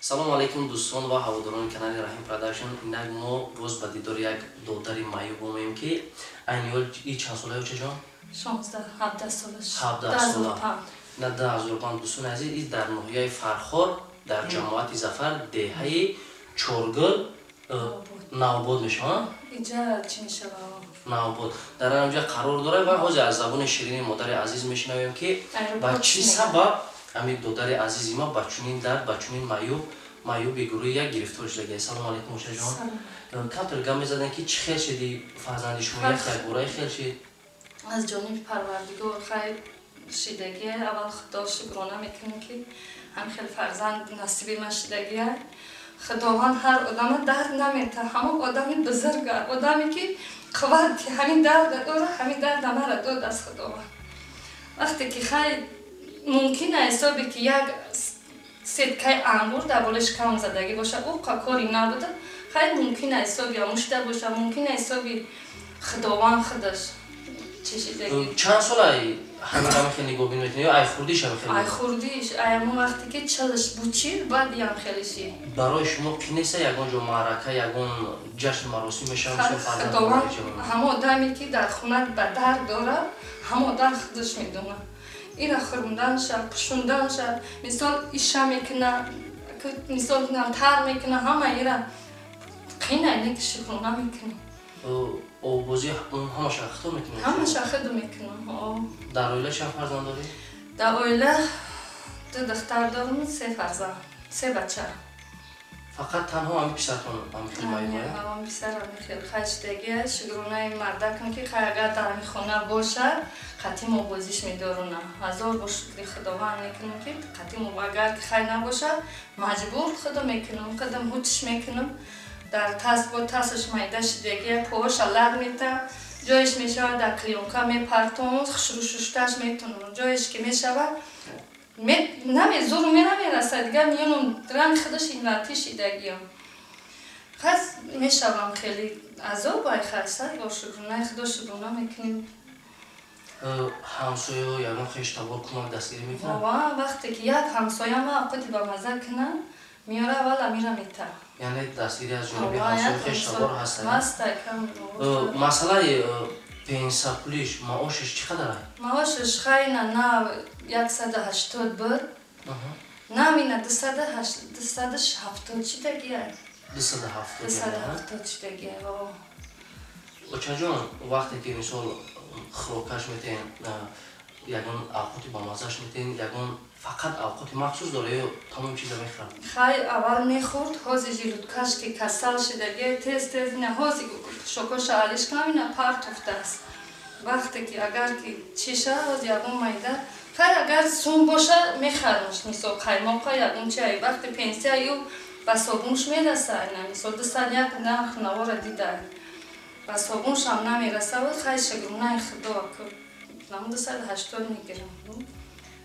салому алайкум дӯстон ва ҳаводорони канали Rahim Production. Инак мо боз ба дидори як додари маъюб омем ки айни ҳол и чанд солаи учаҷон? 16-17 солаш. 17 сола. На 10,000 паунд. Дӯстони азиз, ин дар ноҳияи Фархор дар ҷамоати Зафар деҳаи Чоргул Навбод мешавад. Инҷа чӣ мешавад? Навбод. Дар анҷа қарор дорад ва ҳозир аз забони ширини модари азиз мешунавем ки ба чӣ сабаб ҳамин додари азизи ма ба чунин дард, ба чунин маъюби гурӯҳи як гирифтор шудагӣ. Салому алайкум ушаҷон. Камтар гап мезадем ки чӣ хел шуди фарзанди шумо? Як бораи хел шуд? аз ҷониби Парвардигор хайр шидагӣ. Аввал худо шукрона мекунем ки ҳам хел фарзанд насиби ман шидагӣ. Худованд ҳар одама дард намета. ҳамон одами бузург, одаме ки қувват ки ҳамин дарда дора, ҳамин дарда мара дод аз худованд. вақте ки хайр мумкин аст ҳисоби ки як сеткаи ангур дар болаи шикам задагӣ боша, ӯ кори набуда, хайр мумкин аст ҳисоби амушта боша, мумкин аст ҳисоби худованд худаш чишидагӣ. Чанд солаи ҳамин хел нигоҳбин метунӣ ё ай хурдиш ҳам хел? Ай хурдиш, аймон вақте ки чилш бучир баъд ям хелиши. Барои шумо қинеса ягон ҷо маърака, ягон ҷашн маросим мешавад шумо фарзанд худованд ҳамон одаме ки дар хона ба дард дорад, ҳамон одам худаш медонад. ира хӯрданша, пӯшунданша, мисол иша мекуна, мисол тар мекуна, ҳама ира қина ин ки шукрона мекуна. овози ҳамаша худо мекунӣ? ҳамаша худ мекуна. Дар оила чанд фарзанд дорӣ? Дар оила 2 духтар дорам, 3 фарзанд, 3 бача. Фақат танҳо ҳамин писартон ҳамин хел маъюб? ҳамин писар ҳамин хел хайштагӣ шукронаи мардакам ки хай агар дар ҳамин хона бошад қатъи мо бозиш медорона. ҳазор бо шукри худованд мекунам ки қатъи мо агар ки хай набошад маҷбур худо мекунам, худам ҳутиш мекунам. дар таст бо тасташ майда шидагӣ поҳоша лад метам, ҷоеш мешавад дар клёнка мепартонам, хушрушушташ метунам, ҷоеш ки мешавад зуру намерасад дигар миёнам ранги худаш инвати шидагиам. хас мешавам хеле азоб ай хайсад бо шукронаи худо шукрона мекунем. ҳамсоё ягон хештабор кӯмак дастгирӣ мекунад? вақте ки як ҳамсоя ма авқати ба маза кунад миёра аввал амира мета. Яъне дастгирӣ аз ҷониби ҳамсоё хештабор ҳастад? мастакам. масъалаи пенсияпулиш маошиш чӣ қадар аст? маошиш хайна на 180 буд, намина 270 чидагӣ аст. 270 чидагӣ. очаҷон вақте ки мисол хӯрокаш метен, ягон авқоти ба маззаш метен, ягон фақат авқоти махсус дорад ё тамом чиза мехӯрад? хай аввал мехӯрд, ҳозир жилудкаш ки касал шидагӣ тез ина ҳозир шокоша алишкам ина партофтааст. вақте ки агар ки чиша ҳозир ягон майда хай агар сум боша мехаромш, мисол қаймоқа ягон чай вақте пенсия ё ба собунш мераса, ина мисол 201 нарх навора дида ба собуншам намераса, хай шукронаи худо ки 280 мегирам.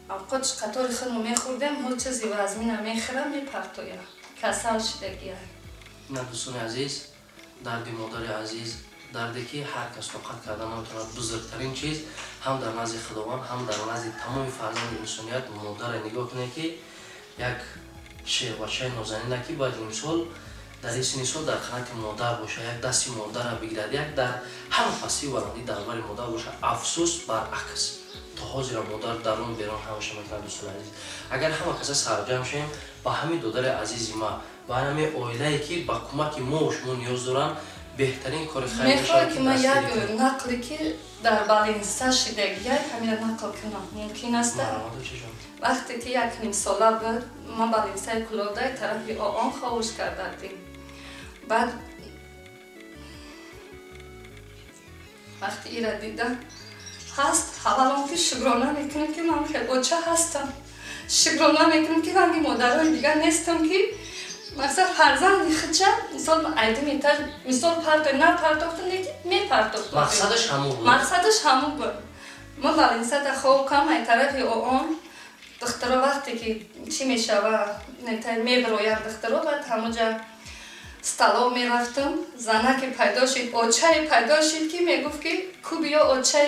авқотиш қатори худмо мехӯрдем, ҳо чизи вазмина мехӯрам мепартоя. касал шидагӣ. ина дӯстони азиз, дарди модари азиз, дарде ки ҳар кас тоқат карда наметавонад. бузургтарин чиз ҳам дар назди худованд, ҳам дар назди тамоми фарзанди инсоният модаре нигоҳ кунед ки як шеҳвачаи нозанина ки бояд имсол дар ин сини сол дар қанати модар боша, як дасти модара бигирад, як дар ҳама пастии баландӣ дар бари модар боша. афсӯс баръакс, то ҳозира модар дарун берун ҳамаша мекунад. дӯстони азиз, агар ҳама каса сарҷам шем ба ҳамин додари азизи ма, ба ҳамин оилае ки ба кӯмаки мо шумо ниёз доранд, беҳтарин кори хайр мехоҳам ки ман як нақле ки дар баленса шидагӣ ҳамира нақл кунам. мумкин аст? вақте ки як нимсола буд, ма баленсаи кулодаи тарафи оон ховуш кардадем. баъд вақте ира дида ҳаст, аввалон ки шукрона мекунем ки ман хел оча ҳастам. шукрона мекунем ки ранги модарои дигар нестам ки мақсад фарзанди худша мисол айди мета мисол парто на партофтам не мепартофтам. мақсадаш ҳамон буд. мақсадаш ҳамон буд. мо баленсада ховкам ай тарафи оон духтаро вақте ки чӣ мешава мебирояд духтаро баъд ҳамоҷа стало мерафтам, занаке пайдо шид, очае пайдо шид ки мегуфт ки ку биё очаи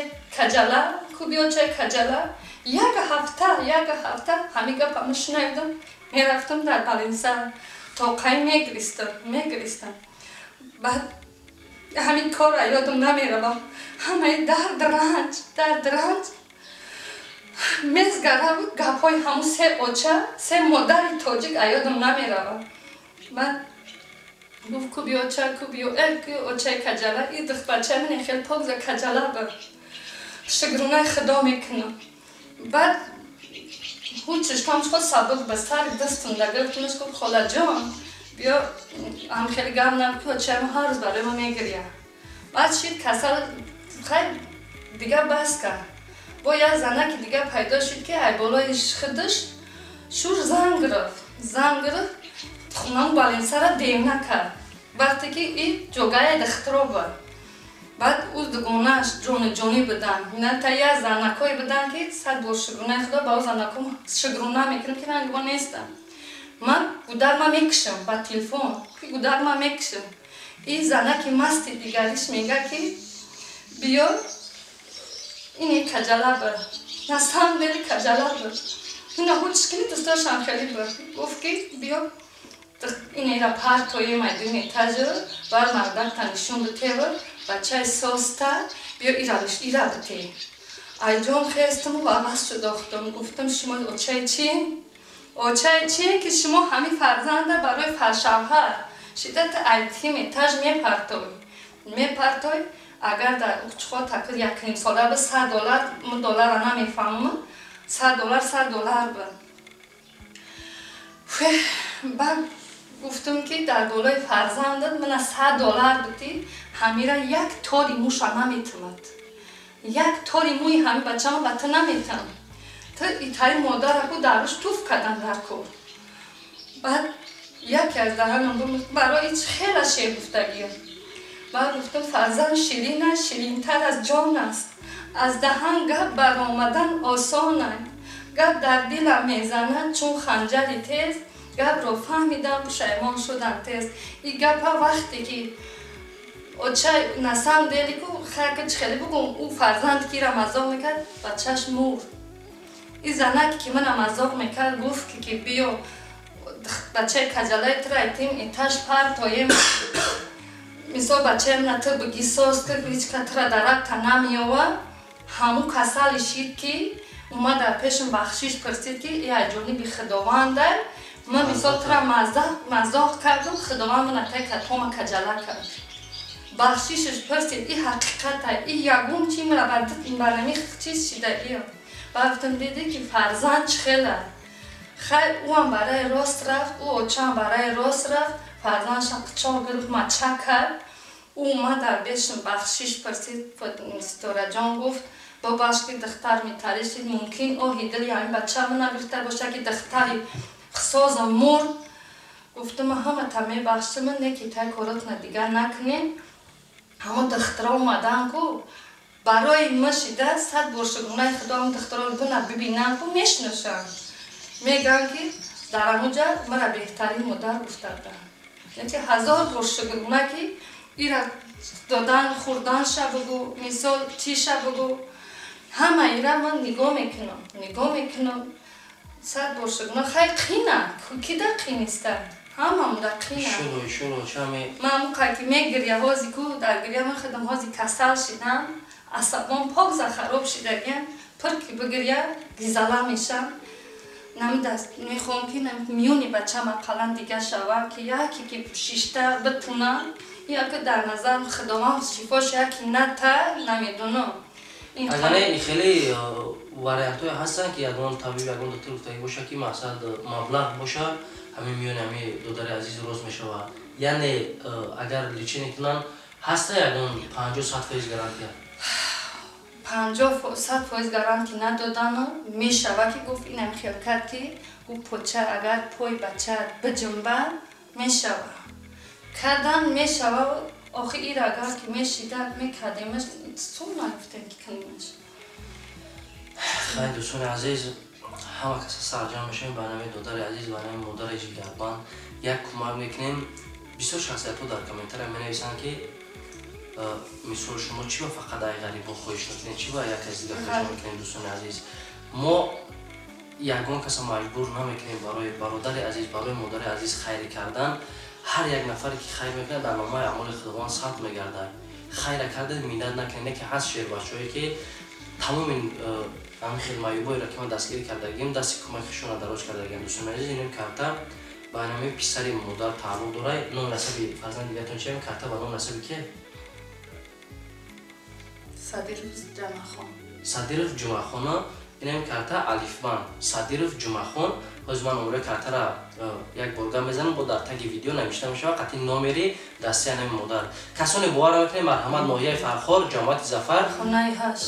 каҷала, یک هفته همین گپم شنیدم میرفتم در بالینسر توقعی میگریستم بعد همین کار یادم نمیروم همه در رنج میزگره بود گپای همون سه مادر تاجیک یادم نمیروم بعد گفت کوبی اوچه کجاله این دخت بچه من خیلی پاک کجاله بر شگرونه خدا میکنم بعد او چشمامش خود سابق به سر دستم گرفتمش گفت خاله جان بیا هم خیلی گرم نکن اوچه من هر روز برای ما میگریم بعد شید کسل خیلی دیگه بس کرد با یه زنه که دیگه پیدا شد که ای بالای خودش شور زنگ گرفت خونم بالینسر دیم نکرد وقتی که این جوگای دخترو بود بعد او دگونهش جونی بدن نه تا یه زنکای بدن که صد بار شگرونه خدا با او زنکم شگرونه میکنم که من گوه نیستم من گودرم میکشم با تلفن گودرم میکشم این زنه که مستی دیگریش میگه که بیا اینی کجاله بر نستم بری کجاله بر اینا هیچ کنی دوست داشتم خیلی بر گفت که بیا اینی را پرد توی میدونی تجربه بر مردک تنشون بته بر بچه ساسته بیا ایرا بته ای جان خیستم و عوض شد اختم گفتم شما اوچه چی که شما همین فرزنده برای فرشوهر شدت ایتیمی تج میپرتوی اگر در اخچخوا تکر یک نیم ساله به $100 من دلار را نمیفهمم $100 بر بعد گفتم که در بالای فرزندت من $100 بدی همین را یک تاری موش را نمیتمد یک تاری موی همین بچه ما بطه نمیتم تا ایتای مادر اکو دروش توف کردن در کور بعد یکی از دهنم برای ایچ خیلی شیر گفتگیم بعد گفتم فرزند شیرین‌تر از جان است از دهن گپ برآمدن آسان است گپ در دلم میزند چون خنجری تیز گپ رو فهمیدم پشیمان شدم تیز این گپ وقتی که اوچه نسم دیلی که خرکش خیلی بگم او فرزند که را مزاق میکرد بچهش مور این زنک که من مزاق میکرد گفت که بیا بچه کجاله تر ایتیم ایتش پر تایم مثال بچه من تو بگی ساز کرد هیچ کتر درک تا نمیاوه همون کسال شید که اومد در پیشم بخشیش پرسید که ای جانی بی خداونده من مثال تر مزاق کردم خداوند من تای کتوم کجاله کرد بخشیشش پرسید ای حقیقت ای یگون چی مرا برنمی چیز شده ایا بافتم دیدی که فرزند خیلی خیلی او هم برای راست رفت او اوچه هم برای راست رفت فرزندش هم قچه گرفت مچه کرد او اومد در بیشم بخشیش پرسید ستاره جان گفت باباش که دختر میترشید ممکن او هیدلی همین بچه من نگرفته باشه که دختری خساز مرد گفتم همه تمه بخش من نکی تای کارات دیگر نکنین همون دخترها اومدن کو برای مشیده 100 بار شگرونه خدا هم دخترها رو ببینن کو میشنشن میگن که در اونجا مرا بهترین مادر گفتردن یعنی 1000 بار شگرونه که ایرا دادن خوردن شا بگو مثال چی شا بگو همه ایرا من نگاه میکنم 100 بار شگرونه خیلی قینه کی در قینسته همه هم در قینه شنو چمی من موقعی که میگریه هازی کو در گریه من خودم هازی کسل شدم عصبان پاک خراب شده گیم پر که بگریه گیزاله میشم میخوام که میونی بچه مقلن دیگه شوه که یکی که شیشته بتونه یا که در نظر خداوند شفاش یکی نه تا نمیدونم اگر خیلی وریانت های هستن که یگان طبیب یگان دکتر گفتگی باشه که مثلا مبلغ باشه همین میون همین دودر عزیز روز میشه و یعنی اگر لیچی نکنن هسته یگان 50-100% گارانتی 50-100% گارانتی ندادن میشوه که گفت اینم خیال کرد که او پوچه اگر پای بچه بجنبه میشوه کردن میشوه آخه ای را اگر که میشیده میکردیمش سو نگفتیم که کنیمش خیلی دوستان عزیز همه کسی سرجام میشیم برنامه دادر عزیز برنامه مادر جیگربان یک کمک میکنیم بسیار شخصیت ها در کامنتر هم مینویسن که مثال شما چی با فقط ای غریب با خودش نکنید چی با یک از دیگر خودش نکنید دوستان عزیز ما یگان کس مجبور نمیکنیم برای برادر عزیز برای مادر عزیز خیر کردن. هر یک نفری که خیر میکنه در نامه اعمال خداوند ثبت میگرده. خیر کرده مینت نکنه که هست شیر بچه‌ای که تمام همین خدمایوبایی را که ما دستگیر کردگیم دست کمکشون را دراز کردگیم. دوستان عزیز اینم کرده با نام پسر مادر تعلق داره. نام نسب فرزند دیگه‌تون چیه کرده با نام نسب که صدیرف جمعخان اینم کرده الفبان صدیرف جمعخان. باز من نمره کرده را یک بارگاه میزنم با در تگ ویدیو نوشته میشه قطعی نامری دستی همین مادر. کسانی باور میکنه مرحمت ناحیه فرخار جامعه ظفر خانه 8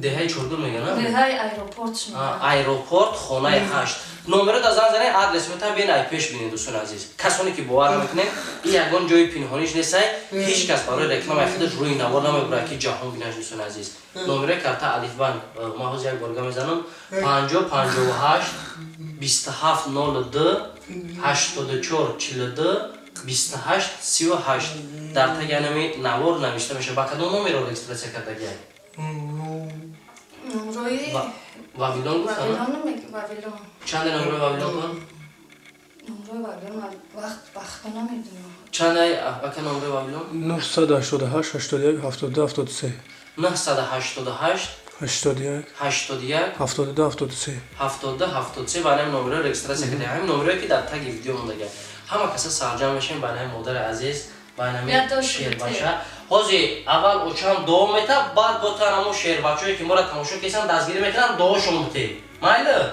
دهه چردون میگن دهه ایروپورت ایروپورت خانه 8 نمره دا زن زنه آدرس میتونن بین ای پیش بینید دوستان عزیز. کسانی که باور میکنه این یگان جای پنهانیش نیست. هیچ کس برای رکلام خودش روی نوار نمیبره که جهان بینش دوستان عزیز. نمره کرده الفبان ما یک بارگاه میزنم 50 58 27 02 84 42 28 38 در تگ نمی نوار نوشته میشه. با کدوم نمره رو رجیستر کردگی؟ نمره واویلون گفتن؟ واویلون چند نمره واویلون کن؟ نمره واویلون وقت نمیدونم. چند اکا نمره واویلون؟ 988 81 72 73 988 81 81 72 73 72 73 برای نمره رجیستر کردیم. همین نمره که در تگ ویدیو مونده. همه کسا سرجم میشیم برای مادر عزیز برای شیر باشه. حاضی اول اوچان دوم میته بعد گفتن همون شیر بچه‌ای که ما را تماشا کردن دستگیر میکنن دوشون میته. مایله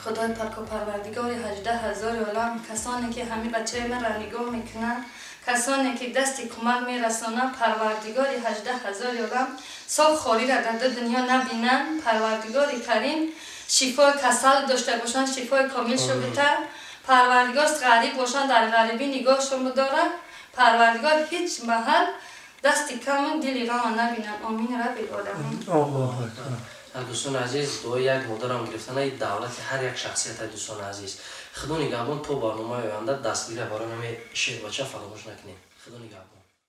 خدای پاک و پروردگار 18000 عالم کسانی که همین بچه من را نگاه میکنن کسانی که دست کمک میرسونن پروردگار 18000 عالم صاف خالی را در دنیا نبینن. پروردگار کریم شفای کسل داشته باشن شفای کامل شده. پروردگار غریب باشن در غریبی نگاهشون بداره. پروردگار هیچ محل دست کم دلی را نبینن. آمین رب العالمین. دوستان عزیز دو یک مادرم گرفتن ای دولت هر یک شخصیت دوستان عزیز. خدا نگهبان تو برنامه آینده دستگیر برای همه شیر بچه فراموش نکنید. خدا نگهبان.